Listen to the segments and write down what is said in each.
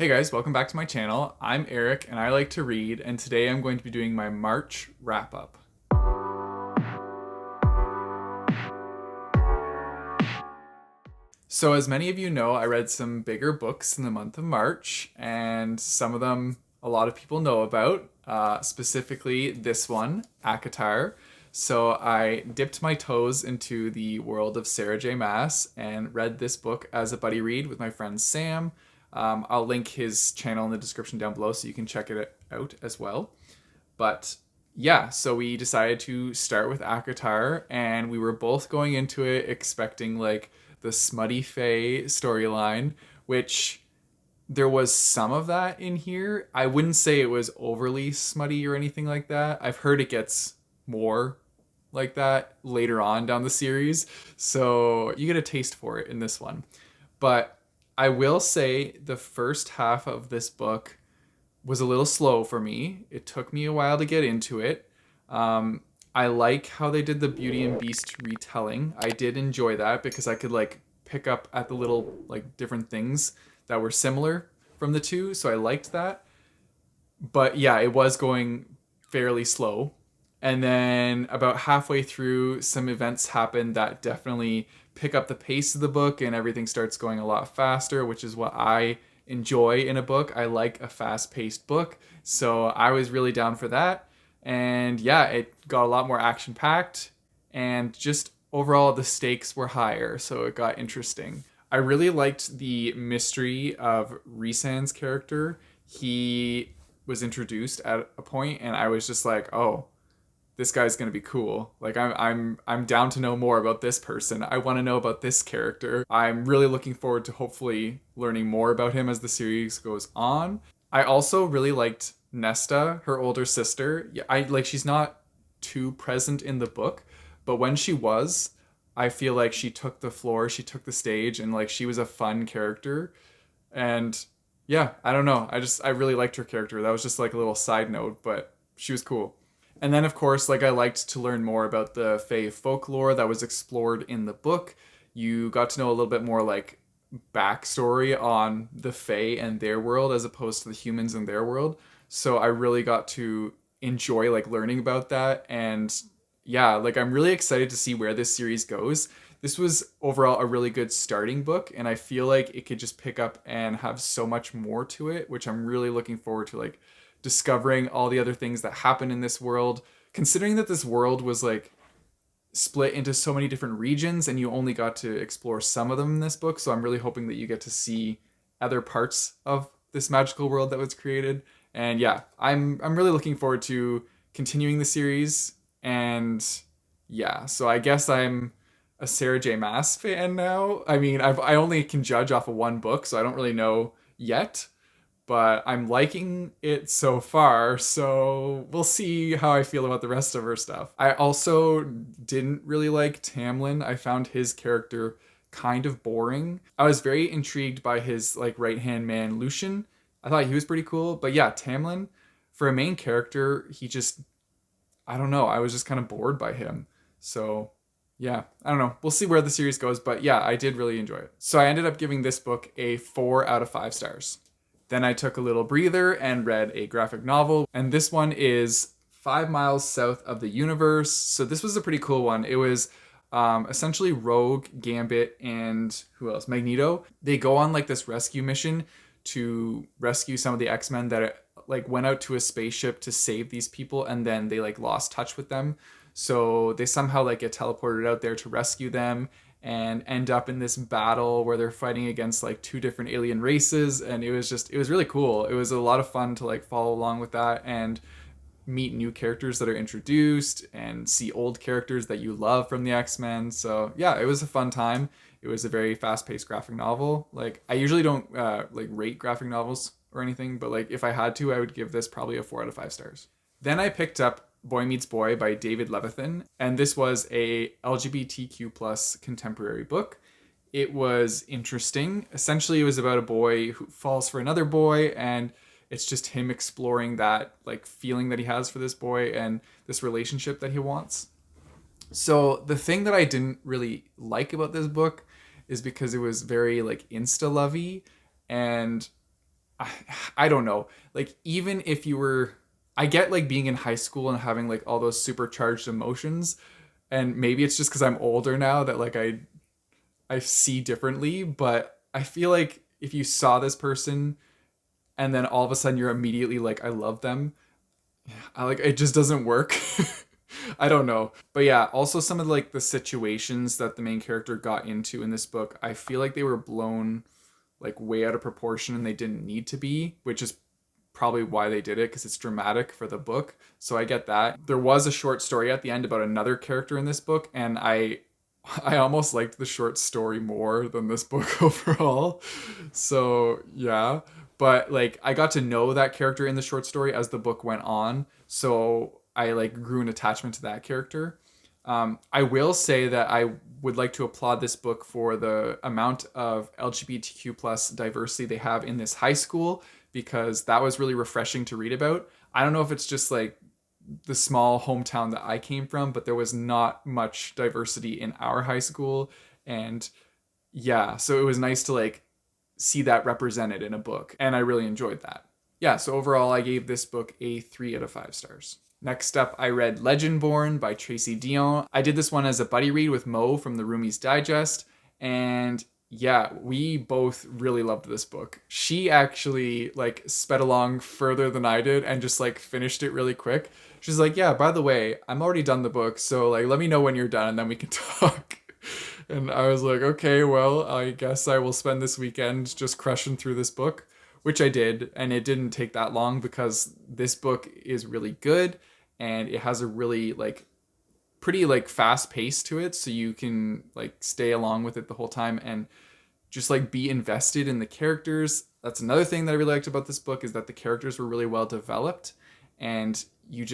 Hey guys, welcome back to my channel. I'm Eric and I like to read, and today I'm going to be doing my March wrap up. So as many of you know, I read some bigger books in the month of March, and some of them a lot of people know about, specifically this one, Akotar. So I dipped my toes into the world of Sarah J. Maas and read this book as a buddy read with my friend Sam. I'll link his channel in the description down below so you can check it out as well. But yeah, so we decided to start with Akotar, and we were both going into it expecting like the smutty Fae storyline, which there was some of that in here. I wouldn't say it was overly smutty or anything like that. I've heard it gets more like that later on down the series, so you get a taste for it in this one. But I will say the first half of this book was a little slow for me. It took me a while to get into it. I like how they did the Beauty and Beast retelling. I did enjoy that because I could like pick up at the little like different things that were similar from the two, so I liked that. But yeah, it was going fairly slow. And then about halfway through, some events happen that definitely pick up the pace of the book and everything starts going a lot faster, which is what I enjoy in a book. I like a fast-paced book, so I was really down for that. And yeah, it got a lot more action-packed, and just overall the stakes were higher, so it got interesting. I really liked the mystery of Risan's character. He was introduced at a point, and I was just like, oh, this guy's gonna be cool. Like I'm down to know more about this person. I want to know about this character. I'm really looking forward to hopefully learning more about him as the series goes on. I also really liked Nesta, her older sister. Yeah, I like she's not too present in the book, but when she was, I feel like she took the floor, she took the stage, and like she was a fun character. And yeah, I don't know. I really liked her character. That was just like a little side note, but she was cool. And then, of course, like I liked to learn more about the Fae folklore that was explored in the book. You got to know a little bit more like backstory on the Fae and their world as opposed to the humans and their world. So I really got to enjoy like learning about that. And yeah, like I'm really excited to see where this series goes. This was overall a really good starting book, and I feel like it could just pick up and have so much more to it, which I'm really looking forward to like discovering all the other things that happen in this world, considering that this world was like split into so many different regions and you only got to explore some of them in this book. So I'm really hoping that you get to see other parts of this magical world that was created. And yeah, I'm really looking forward to continuing the series. And yeah, so I guess I'm a Sarah J. Maas fan now. I mean, I only can judge off of one book, so I don't really know yet, but I'm liking it so far, so we'll see how I feel about the rest of her stuff. I also didn't really like Tamlin. I found his character kind of boring. I was very intrigued by his like right-hand man Lucian. I thought he was pretty cool, but yeah, Tamlin, for a main character, he just, I don't know, I was just kind of bored by him. So yeah, I don't know. We'll see where the series goes, but yeah, I did really enjoy it. So I ended up giving this book a 4 out of 5 stars. Then I took a little breather and read a graphic novel, and this one is 5 Miles South of the Universe. So this was a pretty cool one. It was essentially Rogue, Gambit, and who else? Magneto. They go on like this rescue mission to rescue some of the X-Men that like went out to a spaceship to save these people, and then they like lost touch with them. So they somehow like get teleported out there to rescue them and end up in this battle where they're fighting against like two different alien races, and it was really cool. It was a lot of fun to like follow along with that and meet new characters that are introduced and see old characters that you love from the X-Men. So yeah, it was a fun time. It was a very fast-paced graphic novel. Like I usually don't like rate graphic novels or anything, but like if I had to, I would give this probably a 4 out of 5 stars. Then I picked up Boy Meets Boy by David Levithan, and this was a LGBTQ plus contemporary book. It was interesting. Essentially, it was about a boy who falls for another boy, and it's just him exploring that like feeling that he has for this boy and this relationship that he wants. So the thing that I didn't really like about this book is because it was very like insta lovey, and I don't know. Like, even if you were, I get like being in high school and having like all those supercharged emotions, and maybe it's just because I'm older now that like I see differently, but I feel like if you saw this person and then all of a sudden you're immediately like I love them, I like it just doesn't work. I don't know. But yeah, also some of like the situations that the main character got into in this book, I feel like they were blown like way out of proportion and they didn't need to be, which is probably why they did it because it's dramatic for the book. So I get that. There was a short story at the end about another character in this book, and I almost liked the short story more than this book overall. So, yeah. But like I got to know that character in the short story as the book went on. So I like grew an attachment to that character. I will say that I would like to applaud this book for the amount of LGBTQ plus diversity they have in this high school, because that was really refreshing to read about. I don't know if it's just like the small hometown that I came from, but there was not much diversity in our high school. And yeah, so it was nice to like see that represented in a book. And I really enjoyed that. Yeah, so overall, I gave this book a 3 out of 5 stars. Next up, I read Legendborn by Tracy Dion. I did this one as a buddy read with Mo from the Roomies Digest. And yeah, we both really loved this book. She actually like sped along further than I did and just like finished it really quick. She's like, yeah, by the way, I'm already done the book. So like, let me know when you're done and then we can talk. And I was like, okay, well, I guess I will spend this weekend just crushing through this book, which I did. And it didn't take that long because this book is really good and it has a really like pretty like fast pace to it. So you can like stay along with it the whole time and just like be invested in the characters. That's another thing that I really liked about this book, is that the characters were really well developed and you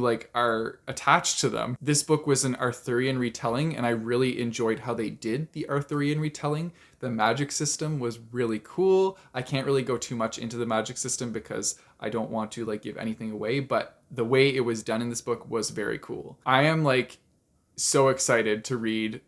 like are attached to them. This book was an Arthurian retelling and I really enjoyed how they did the Arthurian retelling. The magic system was really cool. I can't really go too much into the magic system because I don't want to like give anything away, but the way it was done in this book was very cool. I am like so excited to read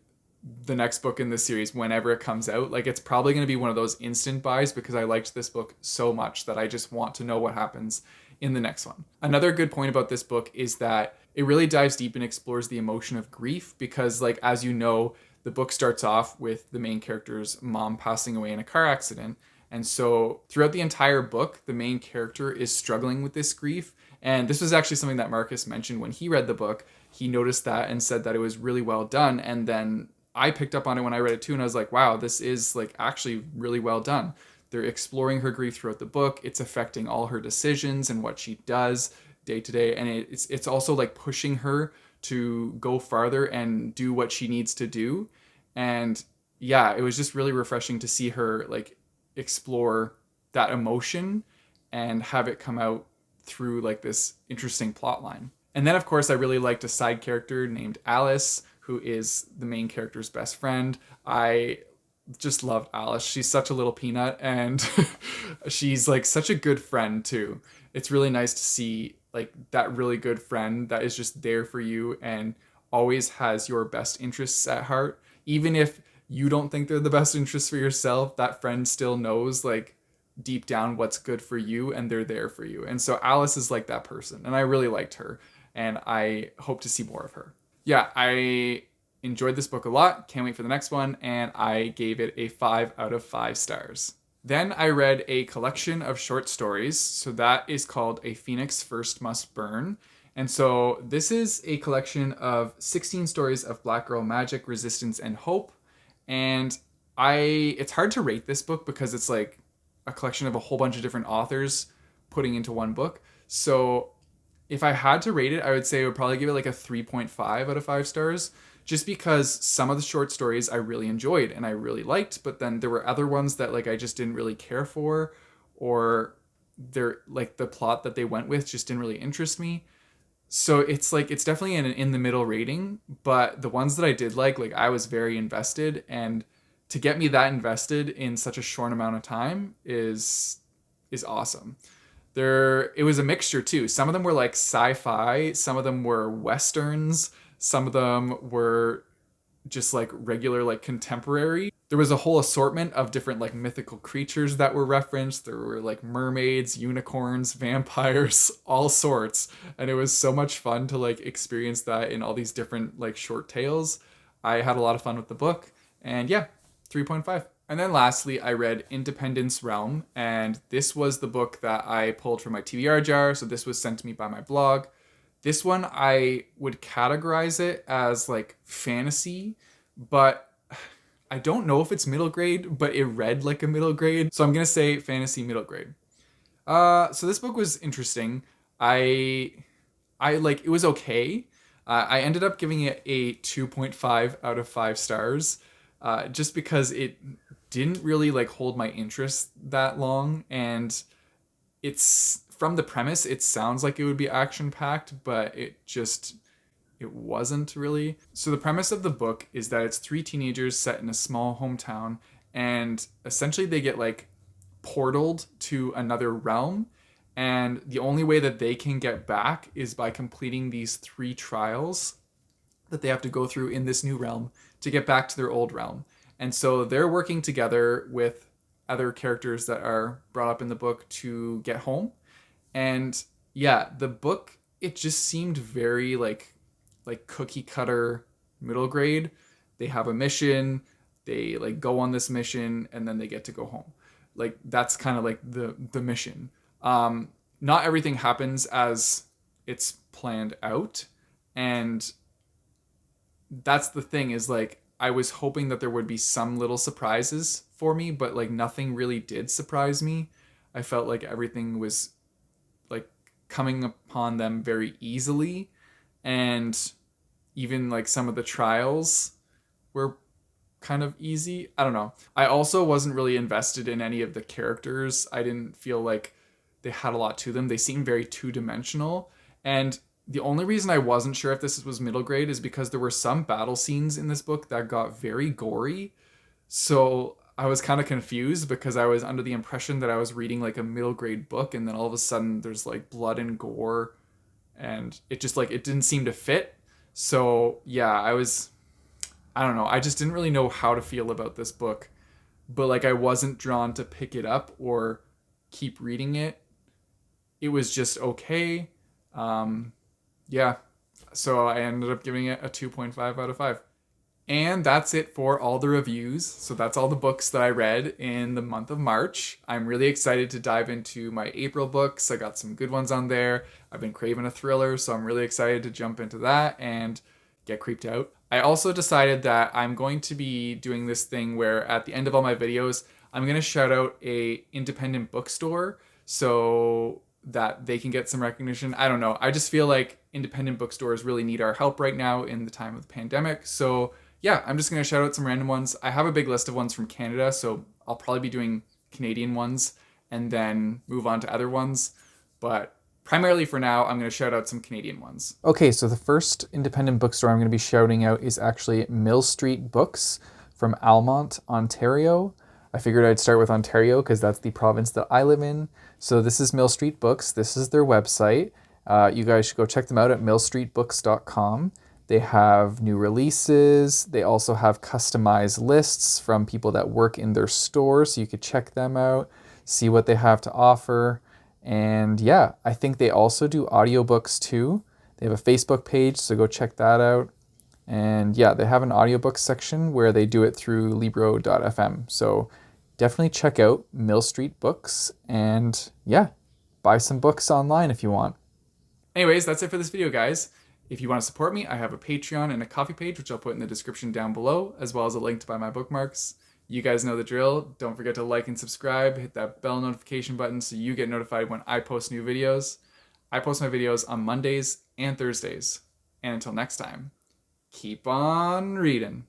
the next book in this series whenever it comes out. Like it's probably going to be one of those instant buys because I liked this book so much that I just want to know what happens in the next one. Another good point about this book is that it really dives deep and explores the emotion of grief because like as you know, the book starts off with the main character's mom passing away in a car accident. And so throughout the entire book, the main character is struggling with this grief. And this was actually something that Marcus mentioned when he read the book. He noticed that and said that it was really well done. And then I picked up on it when I read it too, and I was like, wow, this is like actually really well done. They're exploring her grief throughout the book. It's affecting all her decisions and what she does day to day. And it's also like pushing her to go farther and do what she needs to do. And yeah, it was just really refreshing to see her like explore that emotion and have it come out through like this interesting plot line. And then of course I really liked a side character named Alice, who is the main character's best friend. I just loved Alice. She's such a little peanut and she's like such a good friend too. It's really nice to see like that really good friend that is just there for you and always has your best interests at heart. Even if you don't think they're the best interests for yourself, that friend still knows like deep down what's good for you and they're there for you. And so Alice is like that person and I really liked her and I hope to see more of her. Yeah, I enjoyed this book a lot. Can't wait for the next one. And I gave it a 5 out of 5 stars. Then I read a collection of short stories. So that is called A Phoenix First Must Burn. And so this is a collection of 16 stories of Black girl magic, resistance, and hope. And it's hard to rate this book because it's like a collection of a whole bunch of different authors putting into one book. So if I had to rate it, I would say I would probably give it like a 3.5 out of 5 stars, just because some of the short stories I really enjoyed and I really liked, but then there were other ones that like I just didn't really care for, or they're like the plot that they went with just didn't really interest me. So it's like it's definitely an in the middle rating, but the ones that I did like I was very invested, and to get me that invested in such a short amount of time is awesome. It was a mixture too. Some of them were like sci-fi, some of them were westerns, some of them were just like regular like contemporary. there was a whole assortment of different like mythical creatures that were referenced. There were like mermaids, unicorns, vampires, all sorts. And it was so much fun to like experience that in all these different like short tales. I had a lot of fun with the book. And yeah, 3.5. And then lastly, I read Independence Realm. And this was the book that I pulled from my TBR jar. So this was sent to me by my blog. This one, I would categorize it as like fantasy, but I don't know if it's middle grade, but it read like a middle grade. So I'm going to say fantasy middle grade. So this book was interesting. I like, it was okay. I ended up giving it a 2.5 out of 5 stars, just because it didn't really like hold my interest that long. And it's from the premise, it sounds like it would be action packed, but it wasn't really. So the premise of the book is that it's 3 teenagers set in a small hometown, and essentially they get like portaled to another realm, and the only way that they can get back is by completing these 3 trials that they have to go through in this new realm to get back to their old realm. And so they're working together with other characters that are brought up in the book to get home. And yeah, the book, it just seemed very like cookie cutter middle grade. They have a mission, they like go on this mission, and then they get to go home. Like that's kind of like the mission. Not everything happens as it's planned out, and that's the thing is like I was hoping that there would be some little surprises for me, but like nothing really did surprise me. I felt like everything was like coming upon them very easily, and even like some of the trials were kind of easy. I don't know. I also wasn't really invested in any of the characters. I didn't feel like they had a lot to them. They seemed very two-dimensional. And the only reason I wasn't sure if this was middle grade is because there were some battle scenes in this book that got very gory. So I was kind of confused because I was under the impression that I was reading like a middle grade book, and then all of a sudden there's like blood and gore, and it just like it didn't seem to fit. So yeah, I don't know. I just didn't really know how to feel about this book, but like I wasn't drawn to pick it up or keep reading it. It was just okay. Yeah. So I ended up giving it a 2.5 out of 5. And that's it for all the reviews. So that's all the books that I read in the month of March. I'm really excited to dive into my April books. I got some good ones on there. I've been craving a thriller, so I'm really excited to jump into that and get creeped out. I also decided that I'm going to be doing this thing where at the end of all my videos, I'm going to shout out a independent bookstore so that they can get some recognition. I don't know. I just feel like independent bookstores really need our help right now in the time of the pandemic. So yeah, I'm just going to shout out some random ones. I have a big list of ones from Canada, so I'll probably be doing Canadian ones and then move on to other ones. But primarily for now, I'm going to shout out some Canadian ones. Okay, so the first independent bookstore I'm going to be shouting out is actually Mill Street Books from Almonte, Ontario. I figured I'd start with Ontario because that's the province that I live in. So this is Mill Street Books. This is their website. You guys should go check them out at millstreetbooks.com. They have new releases. They also have customized lists from people that work in their store, so you could check them out, see what they have to offer. And yeah, I think they also do audiobooks too. They have a Facebook page, so go check that out. And yeah, they have an audiobook section where they do it through Libro.fm. So definitely check out Mill Street Books, and yeah, buy some books online if you want. Anyways, that's it for this video, guys. If you want to support me, I have a Patreon and a Ko-fi page, which I'll put in the description down below, as well as a link to buy my bookmarks. You guys know the drill. Don't forget to like and subscribe. Hit that bell notification button so you get notified when I post new videos. I post my videos on Mondays and Thursdays. And until next time, keep on reading.